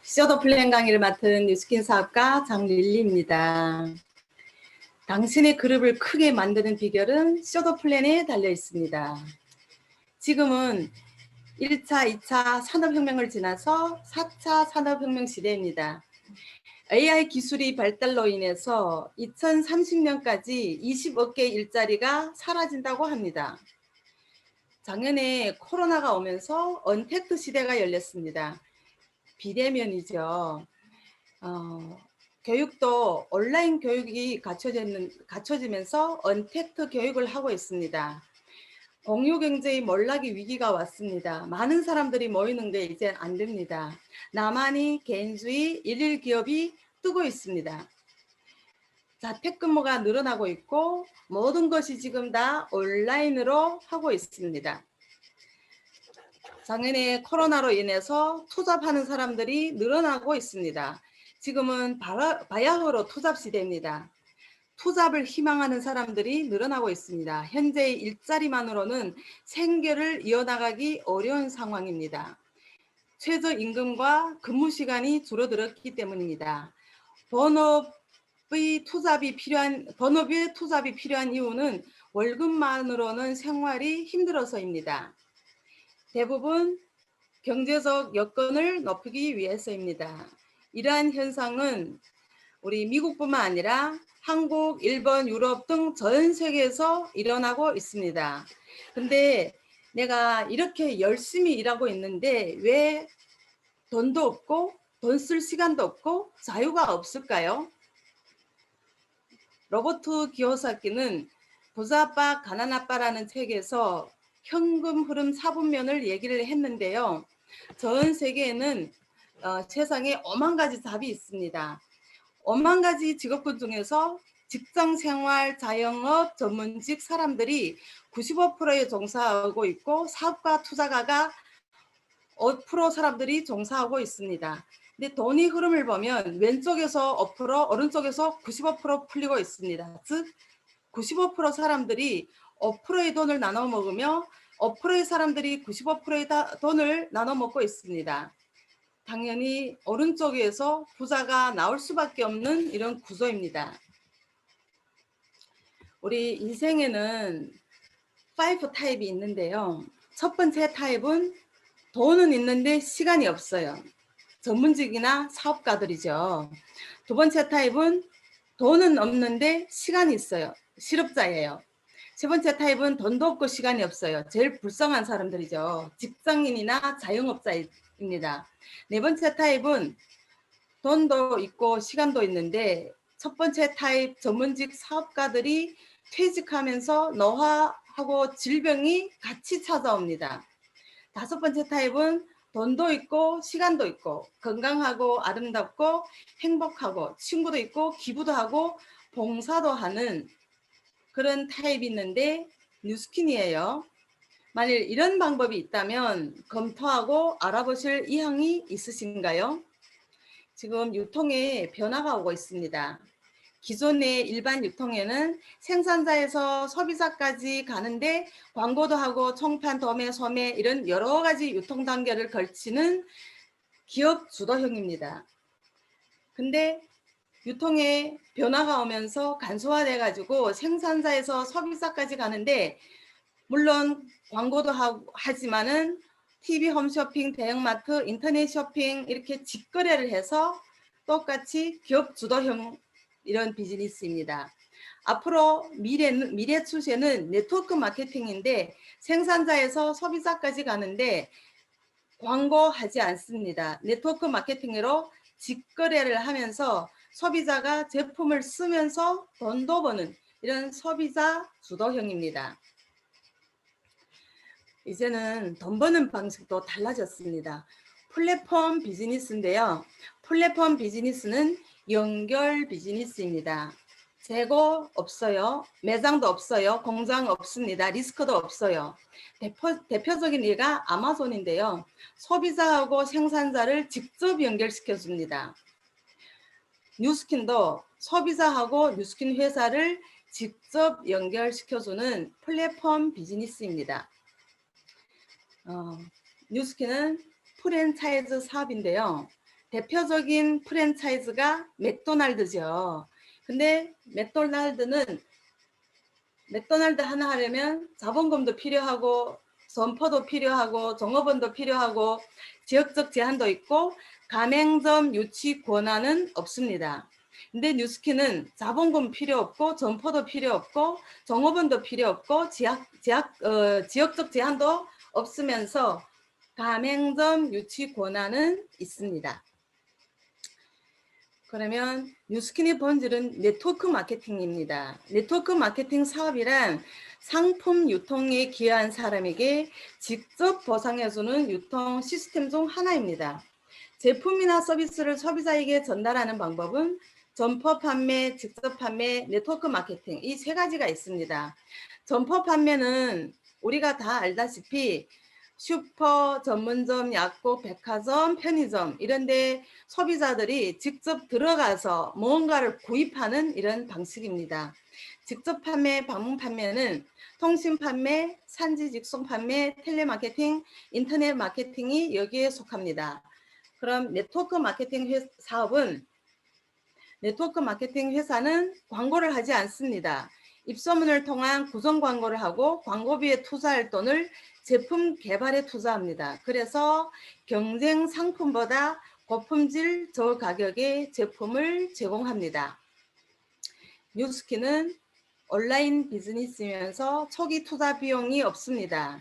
셔도 플랜 강의를 맡은 뉴스킨 사업가 장릴리입니다. 당신의 그룹을 크게 만드는 비결은 셔도 플랜에 달려 있습니다. 지금은 1차, 2차 산업혁명을 지나서 4차 산업혁명 시대입니다. AI 기술이 발달로 인해서 2030년까지 20억 개 일자리가 사라진다고 합니다. 작년에 코로나가 오면서 언택트 시대가 열렸습니다. 비대면이죠. 교육도 온라인 교육이 갖춰지면서 언택트 교육을 하고 있습니다. 공유 경제의 몰락의 위기가 왔습니다. 많은 사람들이 모이는 게 이제 안 됩니다. 나만이 개인주의 일일 기업이 뜨고 있습니다. 자택근무가 늘어나고 있고 모든 것이 지금 다 온라인으로 하고 있습니다. 작년에 코로나로 인해서 투잡하는 사람들이 늘어나고 있습니다. 지금은 바야흐로 투잡 시대입니다. 투잡을 희망하는 사람들이 늘어나고 있습니다. 현재의 일자리만으로는 생계를 이어나가기 어려운 상황입니다. 최저임금과 근무 시간이 줄어들었기 때문입니다. 본업의 투잡이 필요한 이유는 월급만으로는 생활이 힘들어서입니다. 대부분 경제적 여건을 높이기 위해서입니다. 이러한 현상은 우리 미국뿐만 아니라 한국, 일본, 유럽 등 전 세계에서 일어나고 있습니다. 근데 내가 이렇게 열심히 일하고 있는데 왜 돈도 없고 돈 쓸 시간도 없고 자유가 없을까요? 로버트 기요사키는 부자아빠 가난아빠라는 책에서 현금 흐름 4분면을 얘기를 했는데요. 전 세계에는 세상에 5만 가지 답이 있습니다. 5만 가지 직업군 중에서 직장생활, 자영업, 전문직 사람들이 95%에 종사하고 있고 사업가, 투자가가 5% 사람들이 종사하고 있습니다. 근데 돈의 흐름을 보면 왼쪽에서 5%, 오른쪽에서 95% 풀리고 있습니다. 즉 95% 사람들이 5%의 돈을 나눠 먹으며 5%의 사람들이 95%의 돈을 나눠 먹고 있습니다. 당연히 오른쪽에서 부자가 나올 수밖에 없는 이런 구조입니다. 우리 인생에는 5 타입이 있는데요. 첫 번째 타입은 돈은 있는데 시간이 없어요. 전문직이나 사업가들이죠. 두 번째 타입은 돈은 없는데 시간이 있어요. 실업자예요. 세 번째 타입은 돈도 없고 시간이 없어요. 제일 불쌍한 사람들이죠. 직장인이나 자영업자입니다. 네 번째 타입은 돈도 있고 시간도 있는데 첫 번째 타입 전문직 사업가들이 퇴직하면서 노화하고 질병이 같이 찾아옵니다. 다섯 번째 타입은 돈도 있고 시간도 있고 건강하고 아름답고 행복하고 친구도 있고 기부도 하고 봉사도 하는 그런 타입이 있는데 뉴스킨이에요. 만일 이런 방법이 있다면 검토하고 알아보실 의향이 있으신가요? 지금 유통에 변화가 오고 있습니다. 기존의 일반 유통에는 생산자에서 소비자까지 가는데 광고도 하고 총판, 도매, 소매 이런 여러 가지 유통 단계를 걸치는 기업 주도형입니다. 근데 유통에 변화가 오면서 간소화돼 가지고 생산자에서 소비자까지 가는데 물론 광고도 하지만은 TV 홈쇼핑, 대형마트, 인터넷 쇼핑 이렇게 직거래를 해서 똑같이 기업 주도형 이런 비즈니스입니다. 앞으로 미래 추세는 네트워크 마케팅인데 생산자에서 소비자까지 가는데 광고하지 않습니다. 네트워크 마케팅으로 직거래를 하면서 소비자가 제품을 쓰면서 돈도 버는 이런 소비자 주도형입니다. 이제는 돈 버는 방식도 달라졌습니다. 플랫폼 비즈니스인데요. 플랫폼 비즈니스는 연결 비즈니스입니다. 재고 없어요. 매장도 없어요. 공장 없습니다. 리스크도 없어요. 대표적인 예가 아마존인데요. 소비자하고 생산자를 직접 연결시켜 줍니다. 뉴스킨도 소비자하고 뉴스킨 회사를 직접 연결시켜주는 플랫폼 비즈니스입니다. 뉴스킨은 프랜차이즈 사업인데요. 대표적인 프랜차이즈가 맥도날드죠. 근데 맥도날드 하나 하려면 자본금도 필요하고 점포도 필요하고 종업원도 필요하고 지역적 제한도 있고 가맹점 유치 권한은 없습니다. 근데 뉴스킨은 자본금 필요 없고 점포도 필요 없고 종업원도 필요 없고 지역적 제한도 없으면서 가맹점 유치 권한은 있습니다. 그러면 뉴스킨의 본질은 네트워크 마케팅입니다. 네트워크 마케팅 사업이란 상품 유통에 기여한 사람에게 직접 보상해주는 유통 시스템 중 하나입니다. 제품이나 서비스를 소비자에게 전달하는 방법은 점포 판매, 직접 판매, 네트워크 마케팅 이 세 가지가 있습니다. 점포 판매는 우리가 다 알다시피 슈퍼, 전문점, 약국, 백화점, 편의점 이런 데 소비자들이 직접 들어가서 무언가를 구입하는 이런 방식입니다. 직접 판매, 방문 판매는 통신 판매, 산지 직송 판매, 텔레마케팅, 인터넷 마케팅이 여기에 속합니다. 그럼 네트워크 마케팅 사업은 네트워크 마케팅 회사는 광고를 하지 않습니다. 입소문을 통한 구성 광고를 하고 광고비에 투자할 돈을 제품 개발에 투자합니다. 그래서 경쟁 상품보다 고품질 저가격의 제품을 제공합니다. 뉴스킨은 온라인 비즈니스이면서 초기 투자 비용이 없습니다.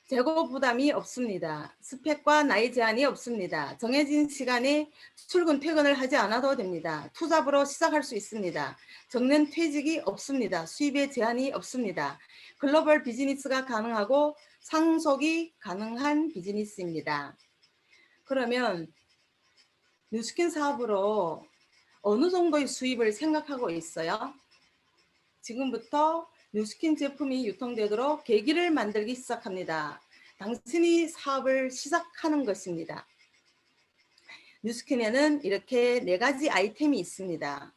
재고 부담이 없습니다. 스펙과 나이 제한이 없습니다. 정해진 시간에 출근 퇴근을 하지 않아도 됩니다. 투잡으로 시작할 수 있습니다. 정년 퇴직이 없습니다. 수입에 제한이 없습니다. 글로벌 비즈니스가 가능하고 상속이 가능한 비즈니스입니다. 그러면 뉴스킨 사업으로 어느 정도의 수입을 생각하고 있어요? 지금부터 뉴스킨 제품이 유통되도록 계기를 만들기 시작합니다. 당신이 사업을 시작하는 것입니다. 뉴스킨에는 이렇게 4가지 아이템이 있습니다.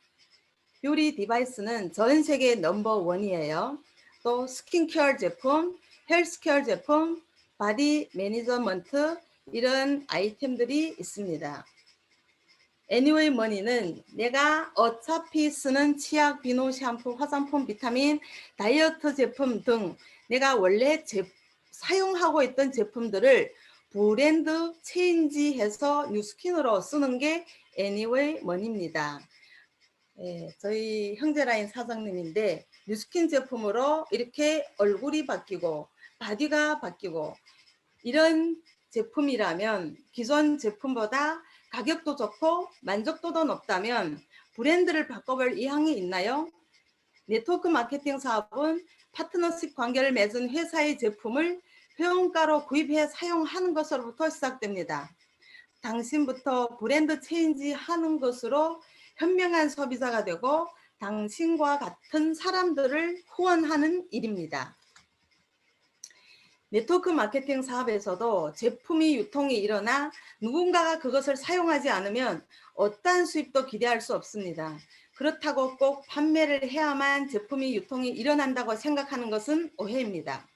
뷰티 디바이스는 전 세계 넘버1이에요. 또 스킨케어 제품, 헬스케어 제품, 바디 매니저먼트 이런 아이템들이 있습니다. 애니웨이 머니는 내가 어차피 쓰는 치약, 비누, 샴푸, 화장품, 비타민, 다이어트 제품 등 내가 원래 사용하고 있던 제품들을 브랜드 체인지해서 뉴스킨으로 쓰는 게 애니웨이 머니입니다. 저희 형제라인 사장님인데 뉴스킨 제품으로 이렇게 얼굴이 바뀌고 바디가 바뀌고 이런 제품이라면 기존 제품보다 가격도 좋고 만족도도 높다면 브랜드를 바꿔볼 의향이 있나요? 네트워크 마케팅 사업은 파트너십 관계를 맺은 회사의 제품을 회원가로 구입해 사용하는 것으로부터 시작됩니다. 당신부터 브랜드 체인지 하는 것으로 현명한 소비자가 되고 당신과 같은 사람들을 후원하는 일입니다. 네트워크 마케팅 사업에서도 제품이 유통이 일어나 누군가가 그것을 사용하지 않으면 어떠한 수입도 기대할 수 없습니다. 그렇다고 꼭 판매를 해야만 제품이 유통이 일어난다고 생각하는 것은 오해입니다.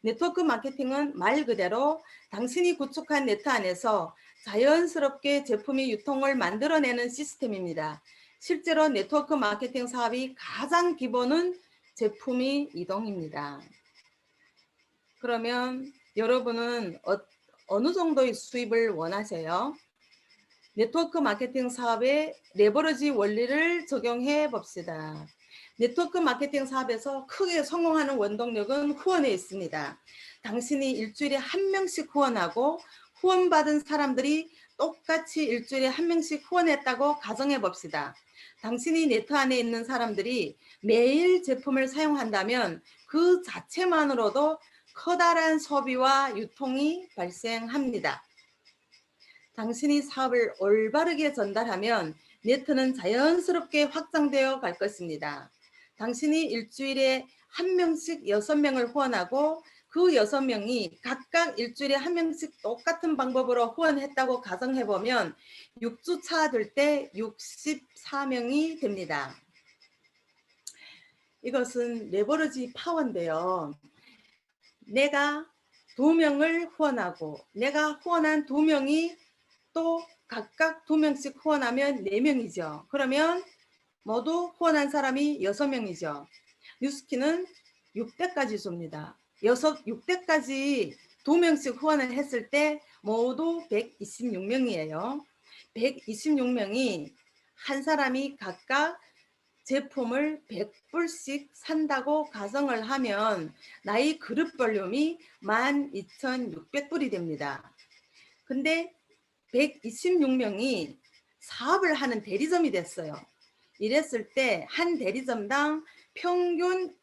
네트워크 마케팅은 말 그대로 당신이 구축한 네트 안에서 자연스럽게 제품이 유통을 만들어내는 시스템입니다. 실제로 네트워크 마케팅 사업이 가장 기본은 제품이 이동입니다. 그러면 여러분은 어느 정도의 수입을 원하세요? 네트워크 마케팅 사업의 레버리지 원리를 적용해 봅시다. 네트워크 마케팅 사업에서 크게 성공하는 원동력은 후원에 있습니다. 당신이 일주일에 1명씩 후원하고 후원받은 사람들이 똑같이 일주일에 1명씩 후원했다고 가정해 봅시다. 당신이 네트 안에 있는 사람들이 매일 제품을 사용한다면 그 자체만으로도 커다란 소비와 유통이 발생합니다. 당신이 사업을 올바르게 전달하면 네트는 자연스럽게 확장되어 갈 것입니다. 당신이 일주일에 1명씩 6명을 후원하고 그 6명이 각각 일주일에 1명씩 똑같은 방법으로 후원했다고 가정해보면 6주차 될 때 64명이 됩니다. 이것은 레버리지 파워인데요. 내가 2명을 후원하고 내가 후원한 2명이 또 각각 2명씩 후원하면 4명이죠. 그러면 모두 후원한 사람이 6명이죠. 뉴스키는 6대까지 줍니다. 6대까지 2명씩 후원을 했을 때 모두 126명이에요. 126명이 한 사람이 각각 제품을 100불씩 산다고 가정을 하면 나의 그룹 볼륨이 12,600불이 됩니다. 근데 126명이 사업을 하는 대리점이 됐어요. 이랬을 때 한 대리점당 평균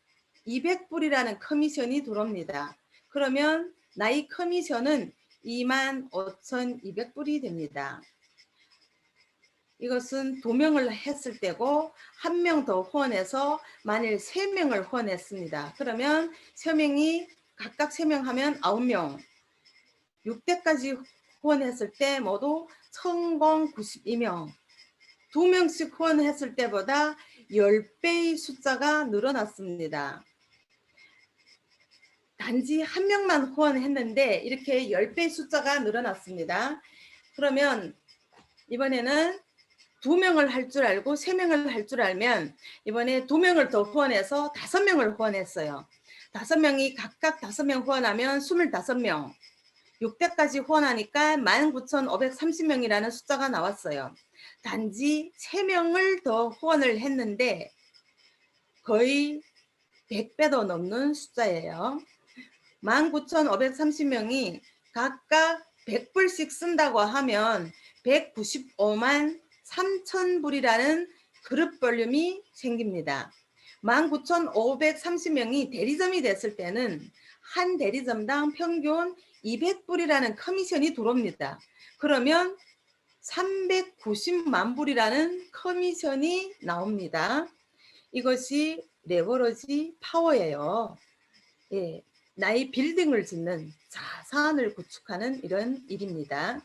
200불이라는 커미션이 들어옵니다. 그러면 나의 커미션은 25,200불이 됩니다. 이것은 2명을 했을 때고 1명 더 후원해서 만일 3명을 후원했습니다. 그러면 3명이 각각 3명 하면 9명. 6대까지 후원했을 때 모두 1,092명. 2명씩 후원했을 때보다 10배의 숫자가 늘어났습니다. 단지 1명만 후원했는데 이렇게 10배의 숫자가 늘어났습니다. 그러면 이번에는 2명을 할 줄 알고 3명을 할 줄 알면 이번에 2명을 더 후원해서 5명을 후원했어요. 5명이 각각 5명 후원하면 25명. 6대까지 후원하니까 19,530명이라는 숫자가 나왔어요. 단지 3명을 더 후원을 했는데 거의 100배도 넘는 숫자예요. 19,530명이 각각 100불씩 쓴다고 하면 195만 3,000불이라는 그룹 볼륨이 생깁니다. 19,530명이 대리점이 됐을 때는 한 대리점당 평균 200불이라는 커미션이 들어옵니다. 그러면 390만 불이라는 커미션이 나옵니다. 이것이 레버러지 파워예요. 예, 나의 빌딩을 짓는 자산을 구축하는 이런 일입니다.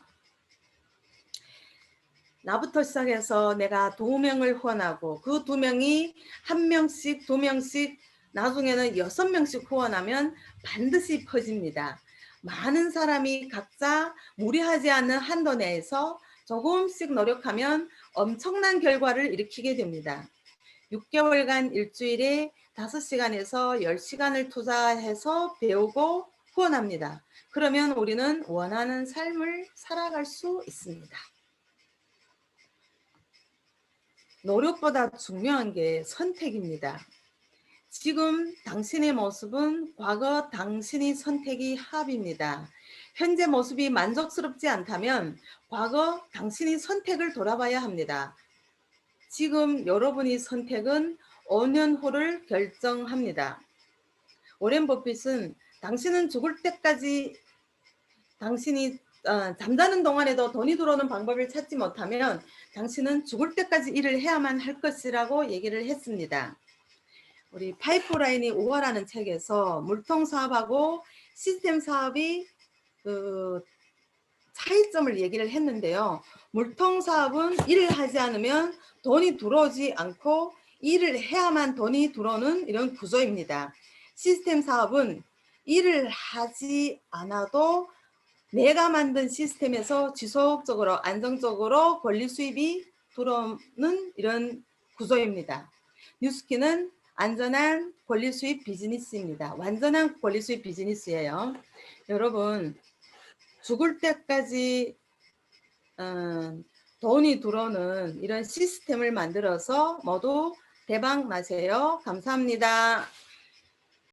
나부터 시작해서 내가 2명을 후원하고 그 2명이 1명씩 2명씩 나중에는 6명씩 후원하면 반드시 퍼집니다. 많은 사람이 각자 무리하지 않는 한도 내에서 조금씩 노력하면 엄청난 결과를 일으키게 됩니다. 6개월간 일주일에 5시간에서 10시간을 투자해서 배우고 후원합니다. 그러면 우리는 원하는 삶을 살아갈 수 있습니다. 노력보다 중요한 게 선택입니다. 지금 당신의 모습은 과거 당신의 선택이 합입니다. 현재 모습이 만족스럽지 않다면 과거 당신의 선택을 돌아봐야 합니다. 지금 여러분의 선택은 5년 후를 결정합니다. 오렌 버핏은 당신은 죽을 때까지 당신이 잠자는 동안에도 돈이 들어오는 방법을 찾지 못하면 당신은 죽을 때까지 일을 해야만 할 것이라고 얘기를 했습니다. 우리 파이프라인이 우월하는 책에서 물통 사업하고 시스템 사업이 차이점을 얘기를 했는데요. 물통 사업은 일을 하지 않으면 돈이 들어오지 않고 일을 해야만 돈이 들어오는 이런 구조입니다. 시스템 사업은 일을 하지 않아도 내가 만든 시스템에서 지속적으로 안정적으로 권리 수입이 들어오는 이런 구조입니다. 뉴스키는 안전한 권리 수입 비즈니스입니다. 완전한 권리 수입 비즈니스예요. 여러분 죽을 때까지 돈이 들어오는 이런 시스템을 만들어서 모두 대박 나세요. 감사합니다.